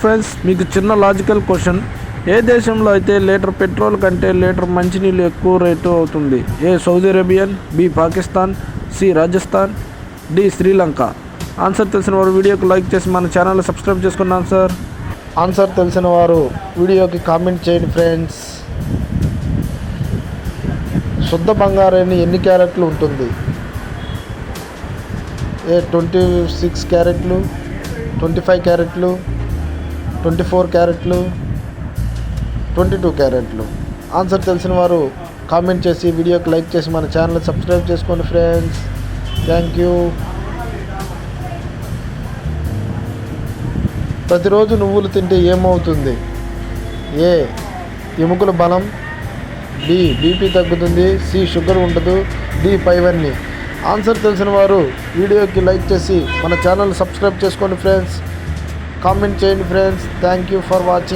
Friends, మీకు చిన్న logical question. ఏ దేశంలో అయితే లీటర్ పెట్రోల్ కంటే లీటర్ మంచినీళ్ళు ఎక్కువ రేటు అవుతుంది? A Saudi Arabian, B Pakistan, C Rajasthan, D Sri Lanka. Answer తెలిసిన వారు వీడియోకి లైక్ చేసి మన ఛానల్ సబ్స్క్రైబ్ చేసుకున్నాను సార్. ఆన్సర్ తెలిసిన వారు వీడియోకి కామెంట్ చేయండి ఫ్రెండ్స్. శుద్ధ బంగారం ఎన్ని క్యారెట్లు ఉంటుంది? ఏ 26 క్యారెట్లు, 25 క్యారెట్లు, 24 క్యారెట్లు, 22 క్యారెట్లు. ఆన్సర్ తెలిసిన వారు కామెంట్ చేసి వీడియోకి లైక్ చేసి మన ఛానల్ సబ్స్క్రైబ్ చేసుకోండి ఫ్రెండ్స్. Thank you. ప్రతిరోజు నువ్వులు తింటే ఏమవుతుంది? ఏ ఎముకల బలం, బి బీపీ తగ్గుతుంది, సి షుగర్ ఉండదు, డి పైవన్నీ. ఆన్సర్ తెలిసిన వారు వీడియోకి లైక్ చేసి మన ఛానల్ సబ్స్క్రైబ్ చేసుకోండి ఫ్రెండ్స్. కామెంట్ చేయండి friends. Thank you for watching.